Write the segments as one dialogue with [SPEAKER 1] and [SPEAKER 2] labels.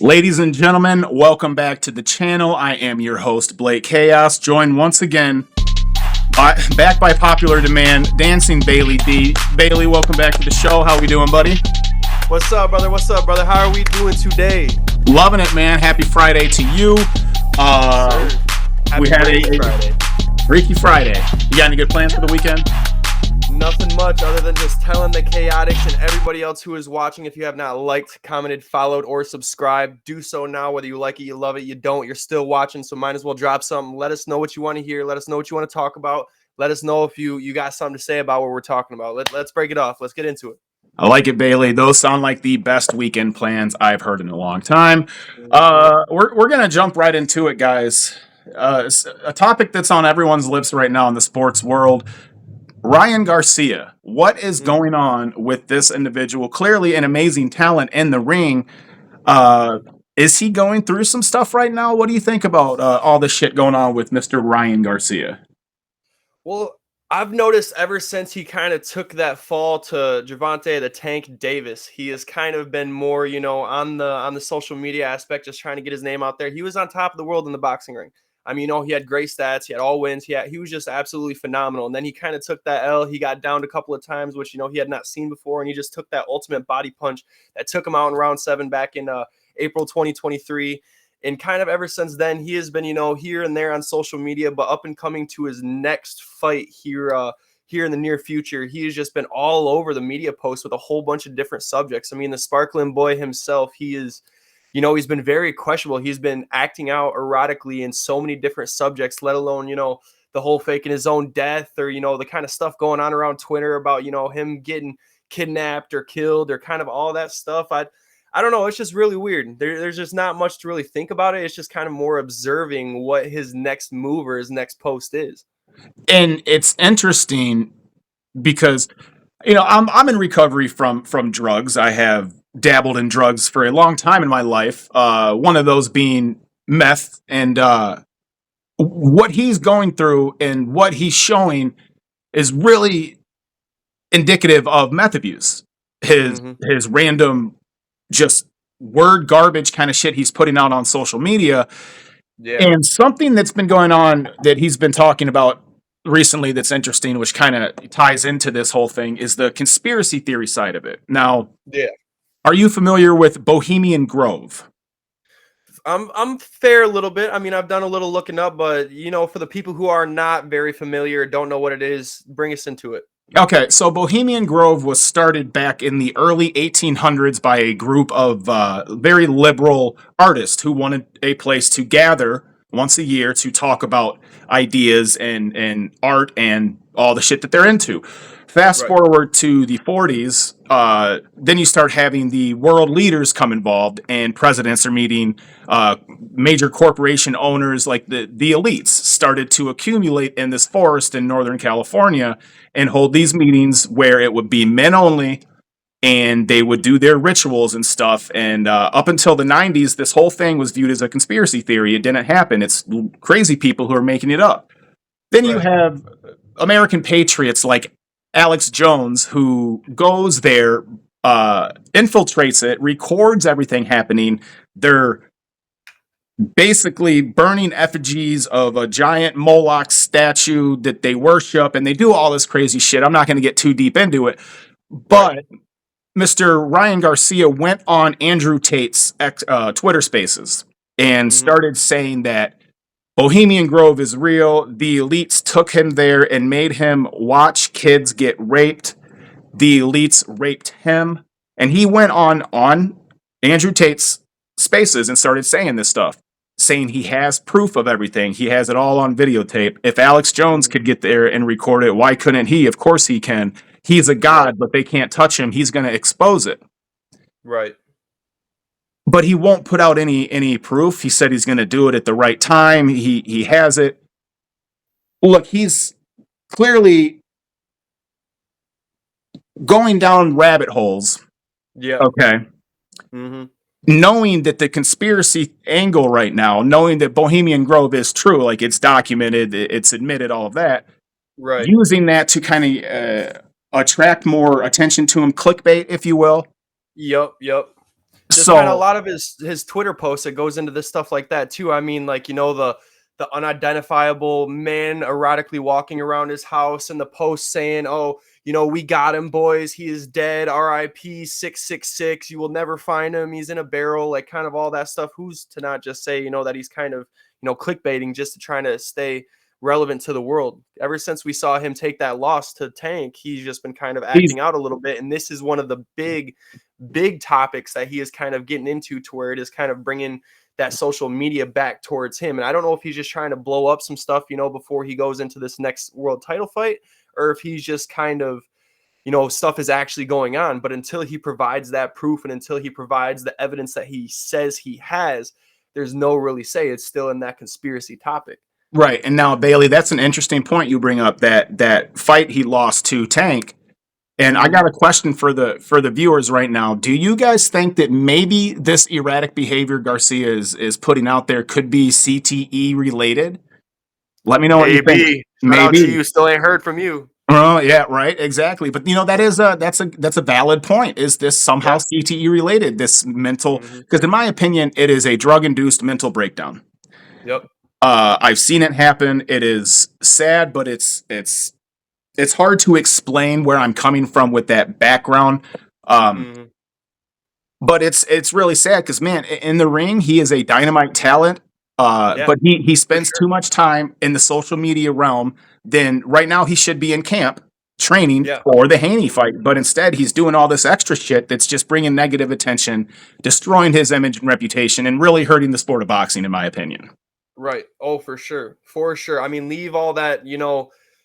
[SPEAKER 1] Ladies and gentlemen, welcome back to the channel. I am your host, BlakeChaos, joined once again, back by popular demand, Dancing Bailey D. Bailey, welcome back to the show. How we doing, buddy?
[SPEAKER 2] What's up, brother? What's up, brother? How are we doing today?
[SPEAKER 1] Loving it, man. Happy Friday to you. We had a
[SPEAKER 2] Friday.
[SPEAKER 1] Freaky Friday. You got any good plans for the weekend?
[SPEAKER 2] Nothing much other than just telling the Chaotix and everybody else who is watching, if you have not liked, commented, followed, or subscribed, do so now. Whether you like it, you love it, you don't, you're still watching, so might as well drop something. Let us know what you want to hear. Let us know what you want to talk about. Let us know if you got something to say about what we're talking about. Let's break it off. Let's get into it.
[SPEAKER 1] I like it, Bailey. Those sound like the best weekend plans I've heard in a long time. We're gonna jump right into it, guys. A topic that's on everyone's lips right now in the sports world. Ryan Garcia. What is going on with this individual? Clearly an amazing talent in the ring. Is he going through some stuff right now? What do you think about all this shit going on with Mr. Ryan Garcia?
[SPEAKER 2] Well, I've noticed ever since he kind of took that fall to Gervonta the Tank Davis, he has kind of been more, on the social media aspect, just trying to get his name out there. He was on top of the world in the boxing ring. I mean, he had great stats. He had all wins. He was just absolutely phenomenal. And then he kind of took that L. He got downed a couple of times, which, he had not seen before. And he just took that ultimate body punch that took him out in round 7 back in April 2023. And kind of ever since then, he has been, here and there on social media, but up and coming to his next fight here in the near future. He has just been all over the media posts with a whole bunch of different subjects. I mean, the sparkling boy himself, he is, he's been very questionable. He's been acting out erotically in so many different subjects, let alone, the whole faking his own death or, the kind of stuff going on around Twitter about, him getting kidnapped or killed or kind of all that stuff. I don't know. It's just really weird. There's just not much to really think about it. It's just kind of more observing what his next move or his next post is.
[SPEAKER 1] And it's interesting because I'm in recovery from drugs. I have dabbled in drugs for a long time in my life. One of those being meth, and what he's going through and what he's showing is really indicative of meth abuse. His random just word garbage kind of shit he's putting out on social media.
[SPEAKER 2] Yeah.
[SPEAKER 1] And something that's been going on that he's been talking about recently that's interesting, which kind of ties into this whole thing, is the conspiracy theory side of it. Now,
[SPEAKER 2] Yeah.
[SPEAKER 1] are you familiar with Bohemian Grove?
[SPEAKER 2] I'm fair a little bit. I mean, I've done a little looking up, but for the people who are not very familiar, don't know what it is, bring us into it.
[SPEAKER 1] Okay, so Bohemian Grove was started back in the early 1800s by a group of very liberal artists who wanted a place to gather once a year to talk about ideas and art and all the shit that they're into. Fast forward to the 40s, then you start having the world leaders come involved, and presidents are meeting. Major corporation owners, like the elites, started to accumulate in this forest in Northern California and hold these meetings where it would be men only, and they would do their rituals and stuff. And up until the 90s, this whole thing was viewed as a conspiracy theory. It didn't happen. It's crazy people who are making it up. Then you have American patriots like Alex Jones, who goes there, infiltrates it, records everything happening. They're basically burning effigies of a giant Moloch statue that they worship, and they do all this crazy shit. I'm not going to get too deep into it, but Mr. Ryan Garcia went on Andrew Tate's Twitter Spaces and started saying that Bohemian Grove is real. The elites took him there and made him watch kids get raped. The elites raped him. And he went on Andrew Tate's Spaces and started saying this stuff, saying he has proof of everything. He has it all on videotape. If Alex Jones could get there and record it, why couldn't he? Of course he can. He's a god, but they can't touch him. He's going to expose it.
[SPEAKER 2] Right.
[SPEAKER 1] But he won't put out any proof. He said he's going to do it at the right time. He has it. Look, he's clearly going down rabbit holes.
[SPEAKER 2] Yeah.
[SPEAKER 1] Okay. Knowing that the conspiracy angle right now, knowing that Bohemian Grove is true, like it's documented, it's admitted, all of that.
[SPEAKER 2] Right.
[SPEAKER 1] Using that to kind of attract more attention to him, clickbait, if you will.
[SPEAKER 2] Yep. just kind of a
[SPEAKER 1] So
[SPEAKER 2] lot of his Twitter posts that goes into this stuff like that too. I mean, like, the unidentifiable man erotically walking around his house, and the post saying, "Oh, we got him, boys. He is dead. R.I.P. 666. You will never find him. He's in a barrel." Like, kind of all that stuff. Who's to not just say, that he's kind of, clickbaiting just to trying to stay relevant to the world. Ever since we saw him take that loss to Tank, he's just been kind of
[SPEAKER 1] he's
[SPEAKER 2] acting out a little bit. And this is one of the big topics that he is kind of getting into, to where it is kind of bringing that social media back towards him. And I don't know if he's just trying to blow up some stuff, before he goes into this next world title fight, or if he's just kind of, stuff is actually going on. But until he provides that proof, and until he provides the evidence that he says he has, there's no really say. It's still in that conspiracy topic.
[SPEAKER 1] right. And now, Bailey, that's an interesting point you bring up, that fight he lost to Tank. And I got a question for the viewers right now. Do you guys think that maybe this erratic behavior Garcia is putting out there could be CTE related? Let me know what you think.
[SPEAKER 2] Maybe. Shout out to
[SPEAKER 1] Maybe.
[SPEAKER 2] you. Still ain't heard from you.
[SPEAKER 1] Oh yeah, right, exactly. But that's a valid point. Is this somehow
[SPEAKER 2] Yeah.
[SPEAKER 1] CTE related? This mental,
[SPEAKER 2] Hmm.
[SPEAKER 1] because in my opinion, it is a drug induced mental breakdown.
[SPEAKER 2] Yep.
[SPEAKER 1] I've seen it happen. It is sad, but it's hard to explain where I'm coming from with that background. Um,
[SPEAKER 2] Hmm.
[SPEAKER 1] but it's really sad because, man, in the ring he is a dynamite talent.
[SPEAKER 2] Yeah,
[SPEAKER 1] But he
[SPEAKER 2] for
[SPEAKER 1] spends
[SPEAKER 2] sure.
[SPEAKER 1] too much time in the social media realm. Then right now he should be in camp training
[SPEAKER 2] Yeah.
[SPEAKER 1] for the Haney
[SPEAKER 2] Hmm.
[SPEAKER 1] fight, but instead he's doing all this extra shit that's just bringing negative attention, destroying his image and reputation, and really hurting the sport of boxing, in my opinion.
[SPEAKER 2] Right. Oh, for sure. For sure. I mean, leave all that,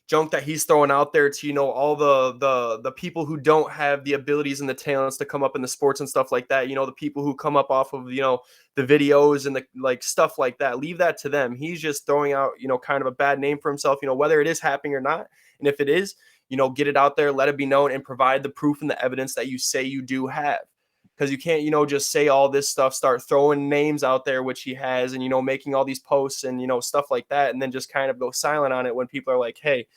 [SPEAKER 2] junk that he's throwing out there to, all the people who don't have the abilities and the talents to come up in the sports and stuff like that. The people who come up off of, the videos and the like stuff like that. Leave that to them. He's just throwing out, kind of a bad name for himself, whether it is happening or not. And if it is, get it out there, let it be known, and provide the proof and the evidence that you say you do have. Because you can't, just say all this stuff, start throwing names out there, which he has, and, making all these posts and, stuff like that, and then just kind of go silent on it when people are like, hey,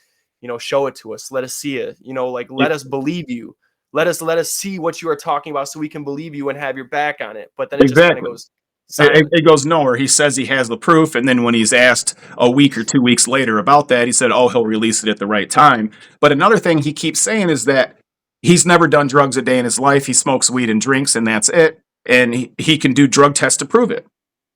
[SPEAKER 2] show it to us. Let us see it. Like, let us believe you. Let us see what you are talking about so we can believe you and have your back on it. But then it just kind of
[SPEAKER 1] Exactly.
[SPEAKER 2] goes
[SPEAKER 1] It,
[SPEAKER 2] silent.
[SPEAKER 1] it goes nowhere. He says he has the proof, and then when he's asked a week or 2 weeks later about that, he said, "Oh, he'll release it at the right time." But another thing he keeps saying is that he's never done drugs a day in his life. He smokes weed and drinks, and that's it. And he can do drug tests to prove it.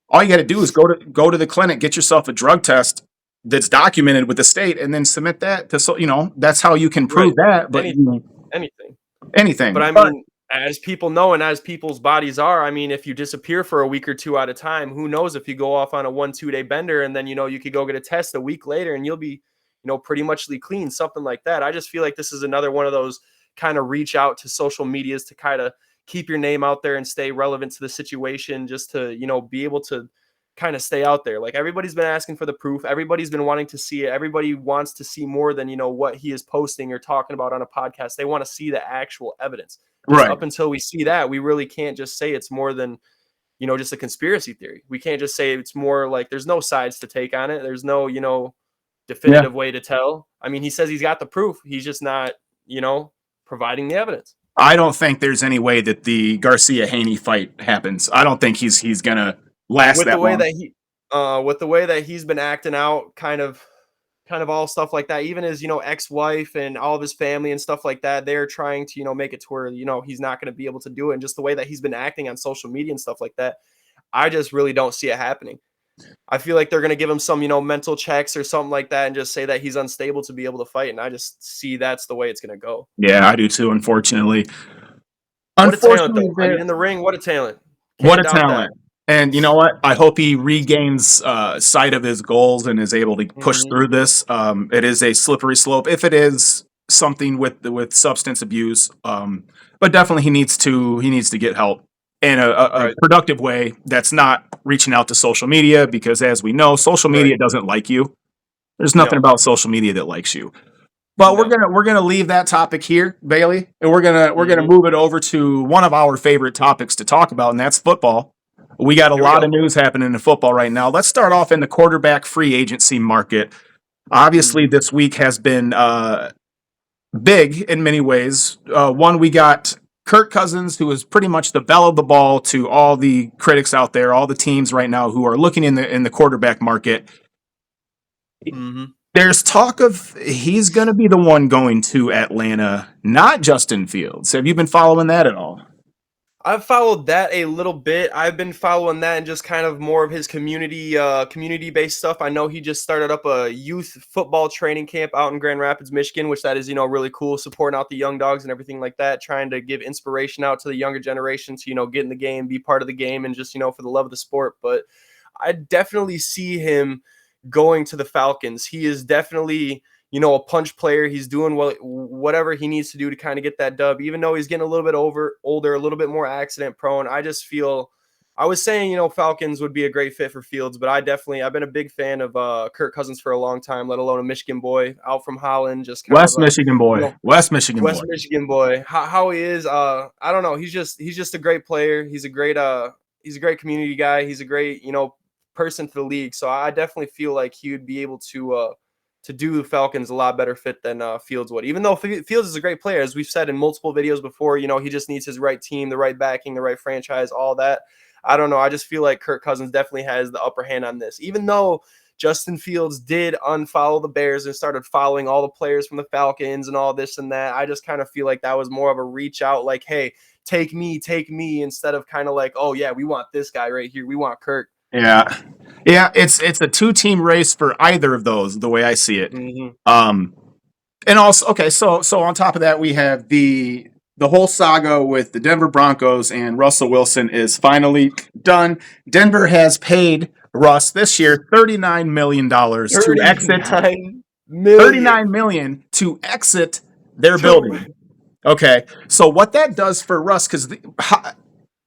[SPEAKER 1] All you got to do is go to the clinic, get yourself a drug test that's documented with the state, and then submit that to that's how you can
[SPEAKER 2] Right.
[SPEAKER 1] prove that. But
[SPEAKER 2] Anything. Anything. But
[SPEAKER 1] anything,
[SPEAKER 2] I
[SPEAKER 1] but
[SPEAKER 2] mean, as people know, and as people's bodies are, I mean, if you disappear for a week or two at a time, who knows if you go off on a 1-2 day bender, and then, you could go get a test a week later and you'll be, pretty muchly clean, something like that. I just feel like this is another one of those kind of reach out to social medias to kind of keep your name out there and stay relevant to the situation, just to, be able to kind of stay out there. Like, everybody's been asking for the proof. Everybody's been wanting to see it. Everybody wants to see more than, what he is posting or talking about on a podcast. They want to see the actual evidence. Because
[SPEAKER 1] right,
[SPEAKER 2] up until we see that, we really can't just say it's more than, just a conspiracy theory. We can't just say it's more like, there's no sides to take on it. There's no,
[SPEAKER 1] yeah.
[SPEAKER 2] definitive way to tell. I mean, he says he's got the proof. He's just not, providing the evidence.
[SPEAKER 1] I don't think there's any way that the Garcia Haney fight happens. I don't think he's gonna last
[SPEAKER 2] With the
[SPEAKER 1] that
[SPEAKER 2] way
[SPEAKER 1] long.
[SPEAKER 2] that he's been acting out, kind of all stuff like that, even his, ex-wife and all of his family and stuff like that, they're trying to, make it to where, he's not going to be able to do it. And just the way that he's been acting on social media and stuff like that, I just really don't see it happening. I feel like they're going to give him some, mental checks or something like that and just say that he's unstable to be able to fight. And I just see that's the way it's going to go.
[SPEAKER 1] Yeah, I do too. Unfortunately,
[SPEAKER 2] What a talent,
[SPEAKER 1] unfortunately,
[SPEAKER 2] though. I mean, in the ring, what a talent.
[SPEAKER 1] what
[SPEAKER 2] Can't
[SPEAKER 1] a
[SPEAKER 2] doubt that.
[SPEAKER 1] talent. And you know what? I hope he regains sight of his goals and is able to push
[SPEAKER 2] Hmm.
[SPEAKER 1] through this. It is a slippery slope if it is something with substance abuse. But definitely he needs to get help in a
[SPEAKER 2] Right.
[SPEAKER 1] productive way that's not reaching out to social media, because as we know, social
[SPEAKER 2] Right.
[SPEAKER 1] media doesn't like you. There's nothing
[SPEAKER 2] No.
[SPEAKER 1] about social media that likes you. But we're
[SPEAKER 2] No.
[SPEAKER 1] gonna we're gonna leave that topic here, Bailey, and we're gonna
[SPEAKER 2] Hmm.
[SPEAKER 1] move it over to one of our favorite topics to talk about, and that's football. We got a
[SPEAKER 2] Here we
[SPEAKER 1] lot of
[SPEAKER 2] go.
[SPEAKER 1] news happening in football right now. Let's start off in the quarterback free agency market. Obviously,
[SPEAKER 2] Hmm.
[SPEAKER 1] this week has been big in many ways. One, we got Kirk Cousins, who is pretty much the belle of the ball to all the critics out there, all the teams right now who are looking in the quarterback market.
[SPEAKER 2] Mm-hmm.
[SPEAKER 1] There's talk of he's going to be the one going to Atlanta, not Justin Fields. Have you been following that at all?
[SPEAKER 2] I've followed that a little bit. I've been following that and just kind of more of his community-based stuff. I know he just started up a youth football training camp out in Grand Rapids, Michigan, which that is, really cool, supporting out the young dogs and everything like that, trying to give inspiration out to the younger generation to, get in the game, be part of the game, and just, for the love of the sport. But I definitely see him going to the Falcons. He is definitely a punch player. He's doing whatever he needs to do to kind of get that dub, even though he's getting a little bit older, a little bit more accident prone. I just feel, I was saying, Falcons would be a great fit for Fields, but I've been a big fan of Kirk Cousins for a long time, let alone a Michigan boy out from Holland, just kind
[SPEAKER 1] West
[SPEAKER 2] of
[SPEAKER 1] Michigan boy. West Michigan boy.
[SPEAKER 2] West Michigan boy. How he is, I don't know. He's just a great player. He's a great community guy. He's a great, person for the league. So I definitely feel like he would be able to do the Falcons a lot better fit than Fields would. Even though Fields is a great player, as we've said in multiple videos before, he just needs his right team, the right backing, the right franchise, all that. I don't know. I just feel like Kirk Cousins definitely has the upper hand on this. Even though Justin Fields did unfollow the Bears and started following all the players from the Falcons and all this and that, I just kind of feel like that was more of a reach out, like, hey, take me, instead of kind of like, oh yeah, we want this guy right here. We want Kirk.
[SPEAKER 1] Yeah. Yeah, it's a two-team race for either of those, the way I see it.
[SPEAKER 2] Mm-hmm.
[SPEAKER 1] And also, okay, so on top of that, we have the whole saga with the Denver Broncos and Russell Wilson is finally done. Denver has paid Russ this year $39 million to exit. $39 million to exit their building. Okay, so what that does for Russ, because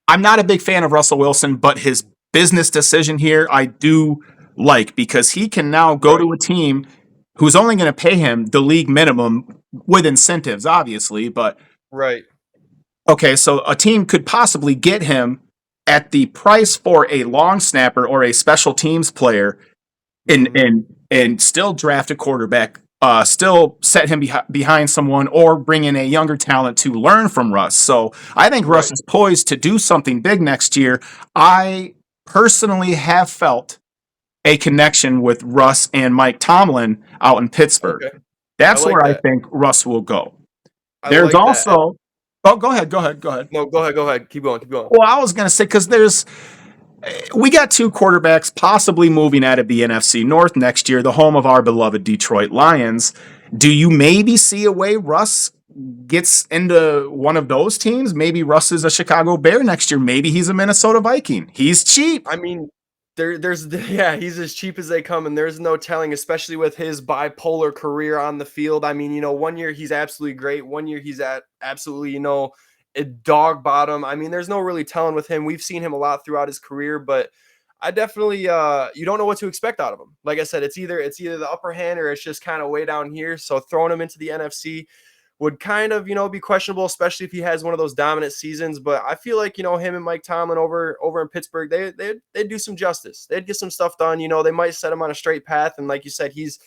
[SPEAKER 1] I'm not a big fan of Russell Wilson, but his business decision here I do like, because he can now go to a team who's only going to pay him the league minimum with incentives, obviously. But
[SPEAKER 2] right.
[SPEAKER 1] Okay, so a team could possibly get him at the price for a long snapper or a special teams player, and still draft a quarterback, still set him behind someone, or bring in a younger talent to learn from Russ. So I think Russ is poised to do something big next year. I personally have felt a connection with Russ and Mike Tomlin out in Pittsburgh. Okay. That's where I think Russ will go. There's also... Oh, go ahead.
[SPEAKER 2] No, go ahead. Keep going.
[SPEAKER 1] Well, I was going to say, because we got two quarterbacks possibly moving out of the NFC North next year, the home of our beloved Detroit Lions. Do you maybe see a way Russ gets into one of those teams? Maybe Russ is a Chicago Bear next year. Maybe he's a Minnesota Viking. He's cheap.
[SPEAKER 2] I mean, he's as cheap as they come, and there's no telling, especially with his bipolar career on the field. I mean, 1 year he's absolutely great, 1 year he's at absolutely, a dog bottom. I mean, there's no really telling with him. We've seen him a lot throughout his career, but I definitely you don't know what to expect out of him. Like I said, it's either the upper hand or it's just kind of way down here. So throwing him into the NFC would kind of, be questionable, especially if he has one of those dominant seasons. But I feel like, him and Mike Tomlin over in Pittsburgh, they'd do some justice. They'd get some stuff done. They might set him on a straight path. And like you said, he's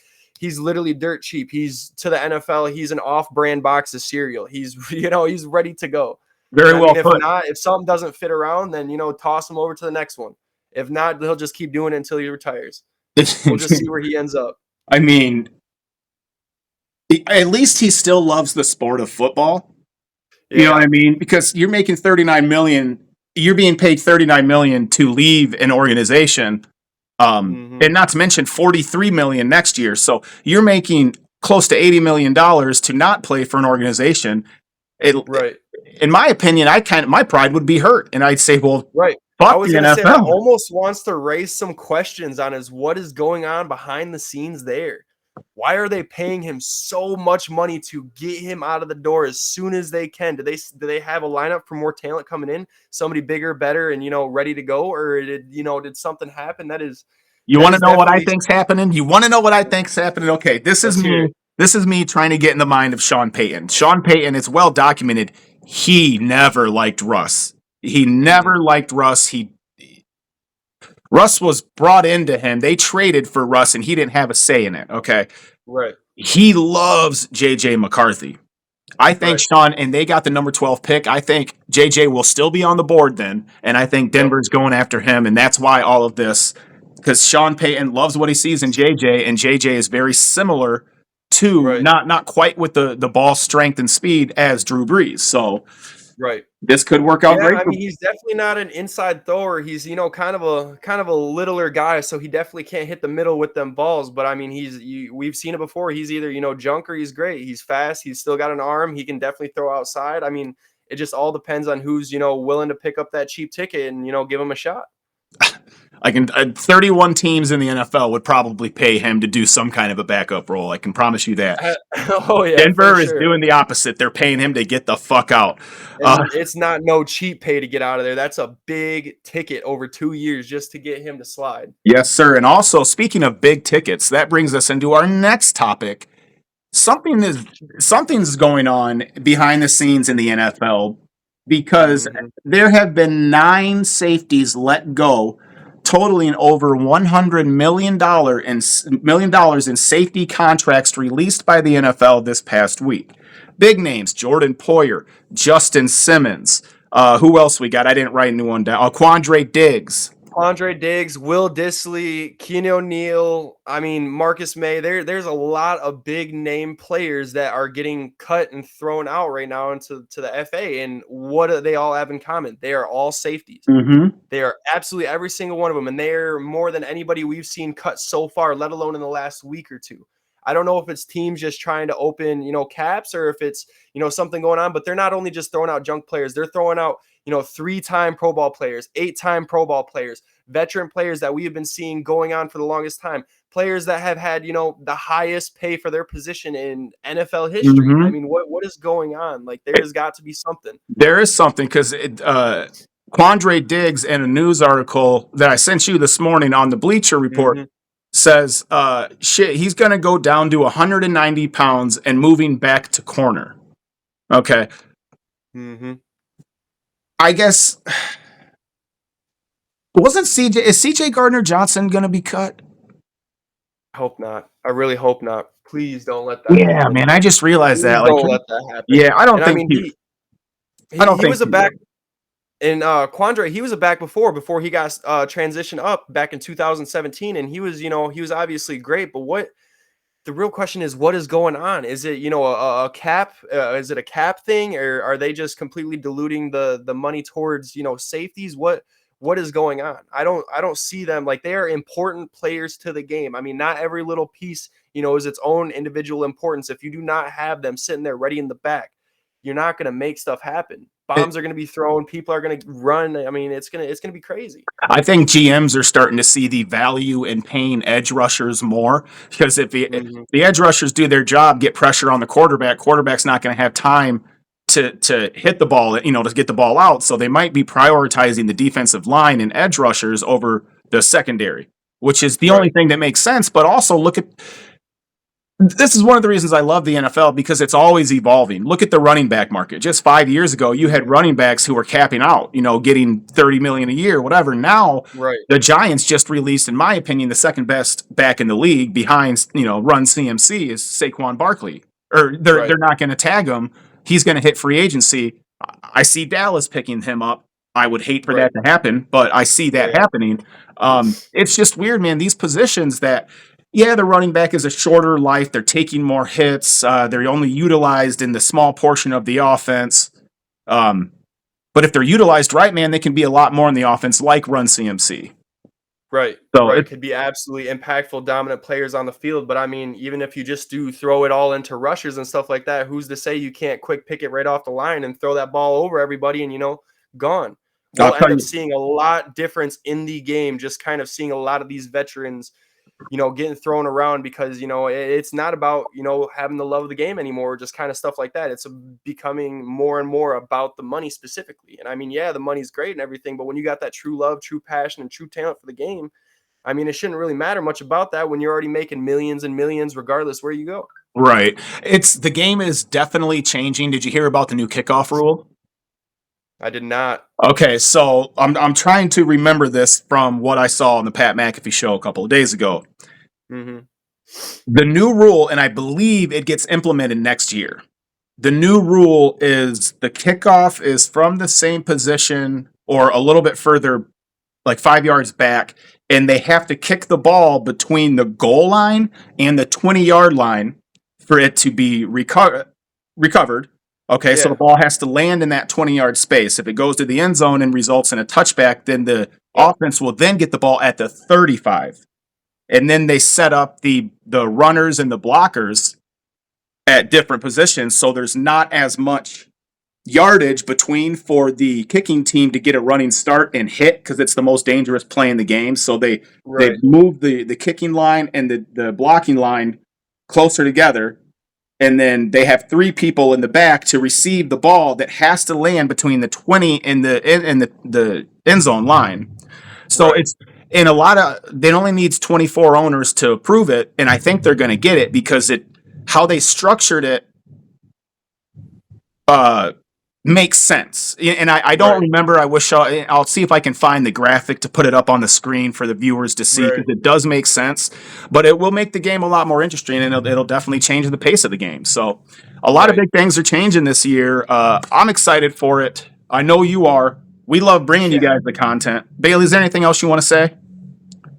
[SPEAKER 2] literally dirt cheap. He's to the NFL. He's an off-brand box of cereal. He's, he's ready to go.
[SPEAKER 1] Very well put.
[SPEAKER 2] If something doesn't fit around, then, toss him over to the next one. If not, he'll just keep doing it until he retires. We'll just see where he ends up.
[SPEAKER 1] I mean, at least he still loves the sport of football. Yeah. You know what I mean? Because you're making $39 million, you're being paid $39 million to leave an organization, and not to mention $43 million next year. So you're making close to $80 million to not play for an organization. In my opinion, my pride would be hurt, and I'd say, well,
[SPEAKER 2] I was going to say that almost wants to raise some questions on what is going on behind the scenes there. Why are they paying him so much money to get him out of the door as soon as they can? Do they have a lineup for more talent coming in? Somebody bigger, better, and ready to go? Or did something happen?
[SPEAKER 1] You want to know what I think's happening? You want to know what I think's happening? Okay, this is me. This is me trying to get in the mind of Sean Payton. Sean Payton, it's well documented. He never liked Russ. He never liked Russ. Russ was brought into him. They traded for Russ, and he didn't have a say in it, okay?
[SPEAKER 2] Right.
[SPEAKER 1] He loves J.J. McCarthy. I think
[SPEAKER 2] Right.
[SPEAKER 1] Sean, and they got the number 12 pick. I think JJ will still be on the board then, and I think
[SPEAKER 2] Yep.
[SPEAKER 1] Denver's going after him, and that's why all of this, because Sean Payton loves what he sees in JJ, and JJ is very similar to
[SPEAKER 2] Right.
[SPEAKER 1] not quite with the ball strength and speed as Drew Brees. So
[SPEAKER 2] Right.
[SPEAKER 1] this could work out
[SPEAKER 2] Yeah,
[SPEAKER 1] great
[SPEAKER 2] I
[SPEAKER 1] for.
[SPEAKER 2] mean, he's definitely not an inside thrower. He's, kind of a littler guy, so he definitely can't hit the middle with them balls. But I mean, we've seen it before. He's either, junk or he's great. He's fast. He's still got an arm. He can definitely throw outside. I mean, it just all depends on who's, willing to pick up that cheap ticket and, give him a shot.
[SPEAKER 1] I can 31 teams in the NFL would probably pay him to do some kind of a backup role. I can promise you that.
[SPEAKER 2] Oh yeah, for
[SPEAKER 1] Denver is
[SPEAKER 2] sure.
[SPEAKER 1] doing the opposite. They're paying him to get the fuck out. Uh,
[SPEAKER 2] And it's not no cheap pay to get out of there. That's a big ticket over 2 years just to get him to slide.
[SPEAKER 1] yes, sir. And also, speaking of big tickets, that brings us into our next topic. Something's going on behind the scenes in the NFL because
[SPEAKER 2] Mhm.
[SPEAKER 1] there have been 9 safeties let go, totaling over $100 million in safety contracts released by the NFL this past week. Big names: Jordan Poyer, Justin Simmons. Who else we got? I didn't write a new one down. Quandre Diggs.
[SPEAKER 2] Quandre Diggs, Will Dissly, Keenan O'Neal, I mean, Marcus May. There's a lot of big name players that are getting cut and thrown out right now into the FA. And what do they all have in common? They are all safeties.
[SPEAKER 1] Mm-hmm.
[SPEAKER 2] They are absolutely every single one of them. And they're more than anybody we've seen cut so far, let alone in the last week or two. I don't know if it's teams just trying to open, caps, or if it's, something going on, but they're not only just throwing out junk players, they're throwing out, 3-time Pro Bowl players, 8-time Pro Bowl players, veteran players that we have been seeing going on for the longest time, players that have had, the highest pay for their position in NFL history. I
[SPEAKER 1] Mm-hmm.
[SPEAKER 2] mean, what is going on? Like, there's got to be something.
[SPEAKER 1] There is something because Quandre Diggs in a news article that I sent you this morning on the Bleacher Report
[SPEAKER 2] Mm-hmm.
[SPEAKER 1] says, shit, he's going to go down to 190 pounds and moving back to corner. Okay.
[SPEAKER 2] Mm-hmm.
[SPEAKER 1] I guess, is CJ Gardner Johnson going to be cut?
[SPEAKER 2] Hope not. I really hope not. Please don't let that
[SPEAKER 1] Yeah,
[SPEAKER 2] happen.
[SPEAKER 1] man. I just realized that.
[SPEAKER 2] Please
[SPEAKER 1] Like,
[SPEAKER 2] don't let that happen.
[SPEAKER 1] yeah, I don't
[SPEAKER 2] And I
[SPEAKER 1] think
[SPEAKER 2] mean,
[SPEAKER 1] he, I
[SPEAKER 2] he
[SPEAKER 1] don't
[SPEAKER 2] he
[SPEAKER 1] think
[SPEAKER 2] was a
[SPEAKER 1] he
[SPEAKER 2] back
[SPEAKER 1] will.
[SPEAKER 2] in Quandre. He was a back before he got transitioned up back in 2017, and he was obviously great. But what the real question is, what is going on? Is it a cap? Is it a cap thing, or are they just completely diluting the money towards safeties? What is going on? I don't see them. Like, they are important players to the game. I mean, not every little piece is its own individual importance. If you do not have them sitting there ready in the back, you're not going to make stuff happen.
[SPEAKER 1] It,
[SPEAKER 2] Bombs are going to be thrown. People are going to run. I mean, it's gonna be crazy.
[SPEAKER 1] I think GMs are starting to see the value in paying edge rushers more because if
[SPEAKER 2] Hmm.
[SPEAKER 1] the edge rushers do their job, get pressure on the quarterback's not going to have time to hit the ball, to get the ball out. So they might be prioritizing the defensive line and edge rushers over the secondary, which is the only
[SPEAKER 2] Right.
[SPEAKER 1] thing that makes sense. But also look at this is one of the reasons I love the NFL because it's always evolving. Look at the running back market. Just 5 years ago, you had
[SPEAKER 2] Mhm.
[SPEAKER 1] running backs who were capping out, getting 30 million a year, whatever. Now,
[SPEAKER 2] Right.
[SPEAKER 1] the Giants just released, in my opinion, the second best back in the league behind, Run CMC is Saquon Barkley. Or they're
[SPEAKER 2] Right.
[SPEAKER 1] not going to tag him. He's going to hit free agency. I see Dallas picking him up. I would hate for
[SPEAKER 2] Right.
[SPEAKER 1] that to happen, but I see that
[SPEAKER 2] Yeah.
[SPEAKER 1] happening. It's just weird, man. These positions that yeah, the running back is a shorter life. They're taking more hits. They're only utilized in the small portion of the offense. Um, but if they're utilized right, man, they can be a lot more in the offense, like Run CMC.
[SPEAKER 2] Right,
[SPEAKER 1] So
[SPEAKER 2] right.
[SPEAKER 1] it
[SPEAKER 2] Could be absolutely impactful, dominant players on the field. But I mean, even if you just do throw it all into rushes and stuff like that, who's to say you can't quick pick it right off the line and throw that ball over everybody and gone?
[SPEAKER 1] I'll
[SPEAKER 2] We'll
[SPEAKER 1] tell
[SPEAKER 2] end up
[SPEAKER 1] you
[SPEAKER 2] seeing a lot difference in the game, just kind of seeing a lot of these veterans, getting thrown around because it's not about having the love of the game anymore, just kind of stuff like that. It's becoming more and more about the money specifically. And I mean, yeah, the money's great and everything, but when you got that true love, true passion, and true talent for the game, I mean, it shouldn't really matter much about that when you're already making millions and millions, regardless where you go.
[SPEAKER 1] right. It's the game is definitely changing. Did you hear about the new kickoff rule?
[SPEAKER 2] I did not.
[SPEAKER 1] Okay, so I'm trying to remember this from what I saw on the Pat McAfee show a couple of days ago.
[SPEAKER 2] Hmm.
[SPEAKER 1] The new rule, and I believe it gets implemented next year. the new rule is the kickoff is from the same position or a little bit further, like 5 yards back, and they have to kick the ball between the goal line and the 20-yard line for it to be recovered. Okay, so the
[SPEAKER 2] Yeah.
[SPEAKER 1] ball has to land in that 20-yard space. If it goes to the end zone and results in a touchback, then the
[SPEAKER 2] Yep.
[SPEAKER 1] offense will then get the ball at the 35. And then they set up the runners and the blockers at different positions, so there's not as much yardage between for the kicking team to get a running start and hit because it's the most dangerous play in the game. So they
[SPEAKER 2] Right.
[SPEAKER 1] move the kicking line and the blocking line closer together, and then they have three people in the back to receive the ball that has to land between the 20 and the end zone line. So
[SPEAKER 2] Right.
[SPEAKER 1] it's in a lot of it only needs 24 owners to approve it, and I think they're going to get it because it how they structured it uh, makes sense. And I don't
[SPEAKER 2] Right.
[SPEAKER 1] remember. I wish I'll see if I can find the graphic to put it up on the screen for the viewers to see because
[SPEAKER 2] Right.
[SPEAKER 1] it does make sense. But it will make the game a lot more interesting, and it'll definitely change the pace of the game. So a lot of
[SPEAKER 2] Right.
[SPEAKER 1] big things are changing this year. I'm excited for it. I know you are. We love bringing you
[SPEAKER 2] Yeah.
[SPEAKER 1] guys the content. Bailey, is there anything else you want to say?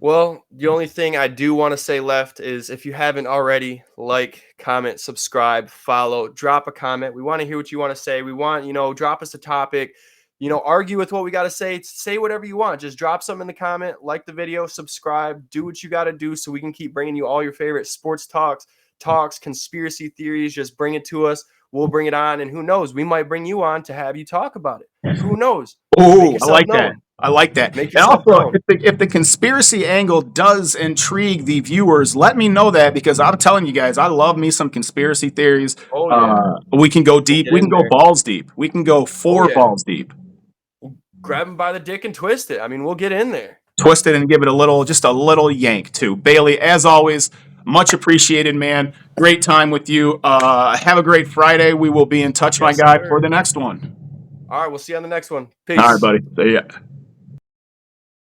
[SPEAKER 2] Well, the only thing I do want to say left is if you haven't already, like, comment, subscribe, follow, drop a comment. We want to hear what you want to say. We want, drop us a topic, argue with what we got to say. Say whatever you want. Just drop something in the comment, like the video, subscribe, do what you got to do so we can keep bringing you all your favorite sports talks, conspiracy theories. Just bring it to us. We'll bring it on. And who knows, we might bring you on to have you talk about it. Who knows? Make
[SPEAKER 1] Oh, I
[SPEAKER 2] yourself
[SPEAKER 1] like that.
[SPEAKER 2] known.
[SPEAKER 1] I like that.
[SPEAKER 2] Make
[SPEAKER 1] And
[SPEAKER 2] yourself
[SPEAKER 1] also,
[SPEAKER 2] known.
[SPEAKER 1] if the conspiracy angle does intrigue the viewers, let me know that because I'm telling you guys, I love me some conspiracy theories.
[SPEAKER 2] Oh, yeah.
[SPEAKER 1] We can go
[SPEAKER 2] We'll
[SPEAKER 1] deep.
[SPEAKER 2] get
[SPEAKER 1] We can
[SPEAKER 2] in
[SPEAKER 1] go
[SPEAKER 2] there.
[SPEAKER 1] balls deep. We can go
[SPEAKER 2] Oh,
[SPEAKER 1] four
[SPEAKER 2] yeah.
[SPEAKER 1] balls deep.
[SPEAKER 2] Grab him by the dick and twist it. I mean, we'll get in there.
[SPEAKER 1] Twist it and give it just a little yank too. Bailey, as always, much appreciated, man. Great time with you. Have a great Friday. We will be in touch, my
[SPEAKER 2] Yes,
[SPEAKER 1] guy,
[SPEAKER 2] sir.
[SPEAKER 1] for the next one.
[SPEAKER 2] All right, we'll see you on the next one.
[SPEAKER 1] All right,
[SPEAKER 2] Peace.
[SPEAKER 1] buddy. See ya.